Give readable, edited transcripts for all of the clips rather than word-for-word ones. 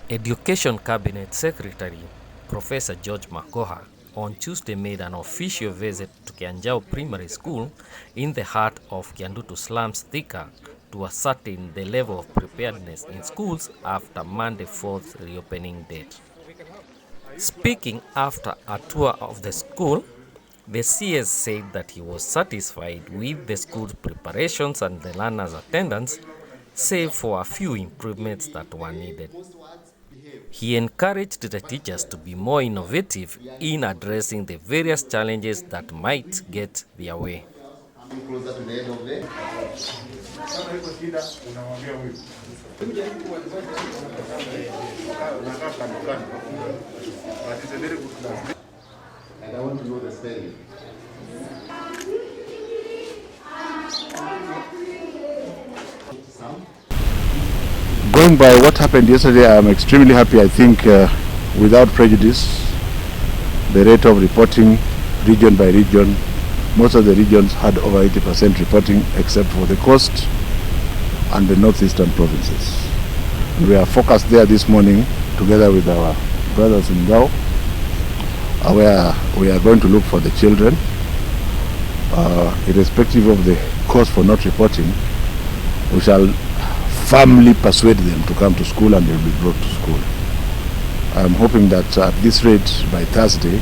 Education Cabinet Secretary Professor George Magoha on Tuesday made an official visit to Kianjau Primary School in the heart of Kiandutu Slums, Thika, to ascertain the level of preparedness in schools after Monday 4th reopening date. Speaking after a tour of the school, the CS said that he was satisfied with the school's preparations and the learners' attendance, save for a few improvements that were needed. He encouraged the teachers to be more innovative in addressing the various challenges that might get their way. And I want to know the spelling. Going by what happened yesterday, I am extremely happy. I think without prejudice, the rate of reporting region by region, most of the regions had over 80% reporting except for the coast and the northeastern provinces. And we are focused there this morning together with our brothers in Gao, where we are going to look for the children, irrespective of the cause for not reporting. We shall firmly persuade them to come to school and they will be brought to school. I am hoping that at this rate, by Thursday,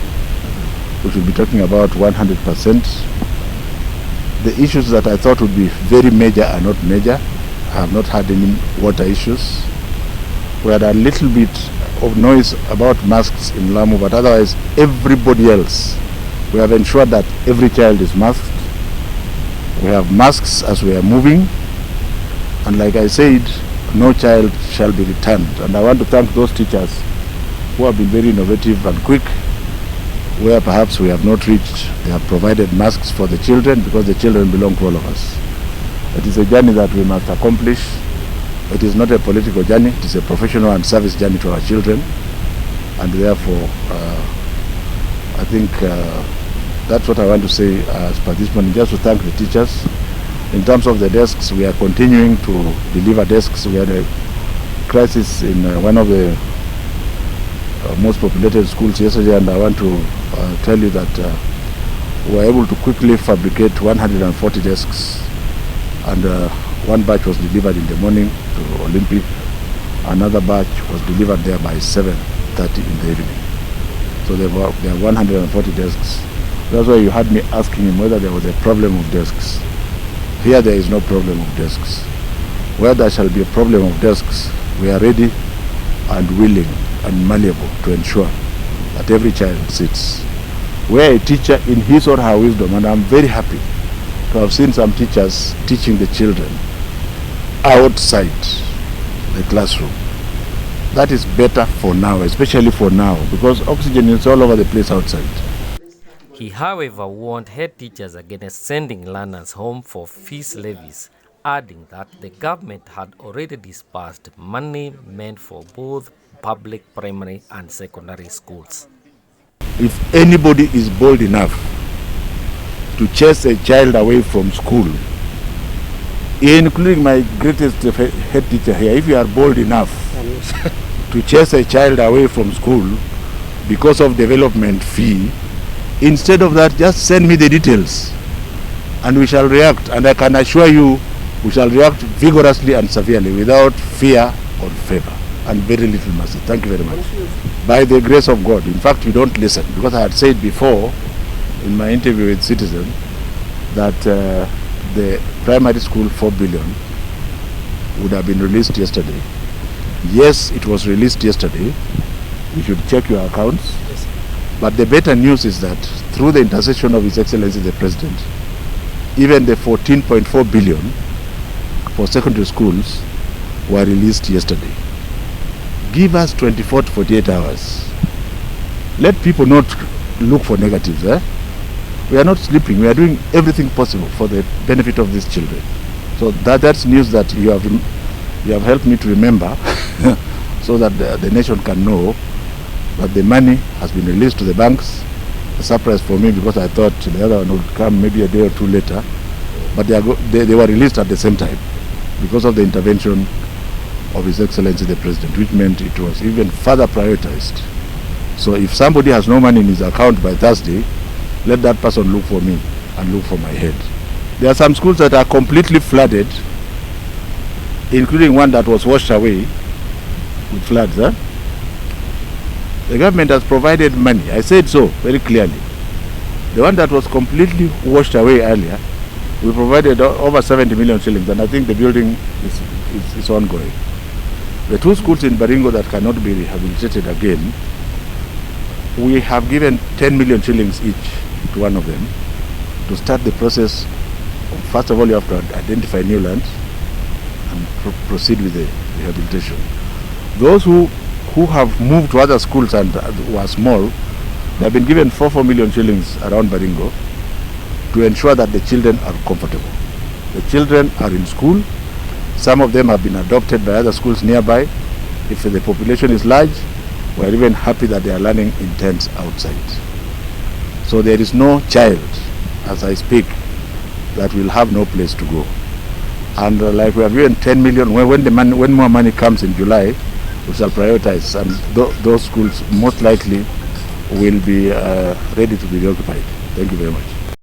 we should be talking about 100%. The issues that I thought would be very major are not major. I have not had any water issues. We had a little bit of noise about masks in Lamu, but otherwise everybody else, we have ensured that every child is masked. We have masks as we are moving, and like I said, no child shall be returned. And I want to thank those teachers who have been very innovative and quick. Where perhaps we have not reached, they have provided masks for the children, because the children belong to all of us. It is a journey that we must accomplish. It is not a political journey, it is a professional and service journey to our children. And therefore, I think that's what I want to say as per this morning, just to thank the teachers. In terms of the desks, we are continuing to deliver desks. We had a crisis in one of the most populated schools yesterday, and I want to tell you that we were able to quickly fabricate 140 desks, and one batch was delivered in the morning to Olympic. Another batch was delivered there by 7:30 in the evening. So there are 140 desks. That's why you had me asking him whether there was a problem of desks. Here there is no problem of desks. Where there shall be a problem of desks, we are ready and willing and malleable to ensure that every child sits. Where a teacher in his or her wisdom, and I'm very happy to have seen some teachers teaching the children outside the classroom. That is better for now, especially for now, because oxygen is all over the place outside. He, however, warned head teachers against sending learners home for fees levies, adding that the government had already disbursed money meant for both public primary and secondary schools. If anybody is bold enough to chase a child away from school, including my greatest head teacher here, if you are bold enough to chase a child away from school because of development fee, instead of that, just send me the details and we shall react. And I can assure you, we shall react vigorously and severely without fear or favor and very little mercy. Thank you very much. By the grace of God. In fact, we don't listen, because I had said before in my interview with Citizen that the primary school 4 billion would have been released yesterday. Yes, it was released yesterday. You should check your accounts. Yes. But the better news is that through the intercession of His Excellency the President, even the 14.4 billion for secondary schools were released yesterday. Give us 24 to 48 hours. Let people not look for negatives. We are not sleeping. We are doing everything possible for the benefit of these children. So that's news that you have helped me to remember so that the nation can know that the money has been released to the banks. A surprise for me, because I thought the other one would come maybe a day or two later. But they were released at the same time because of the intervention of His Excellency the President, which meant it was even further prioritized. So if somebody has no money in his account by Thursday, let that person look for me and look for my head. There are some schools that are completely flooded, including one that was washed away with floods. The government has provided money. I said so very clearly. The one that was completely washed away earlier, we provided over 70 million shillings, and I think the building is ongoing. The two schools in Baringo that cannot be rehabilitated again, we have given 10 million shillings each to one of them to start the process. First of all, you have to identify new lands and proceed with the rehabilitation. Those who have moved to other schools and were small, they have been given 4 million shillings around Baringo to ensure that the children are comfortable. The children are in school. Some of them have been adopted by other schools nearby. If the population is large, we are even happy that they are learning in tents outside. So there is no child, as I speak, that will have no place to go. And like we have given 10 million, when more money comes in July, we shall prioritize, and those schools most likely will be ready to be occupied. Thank you very much.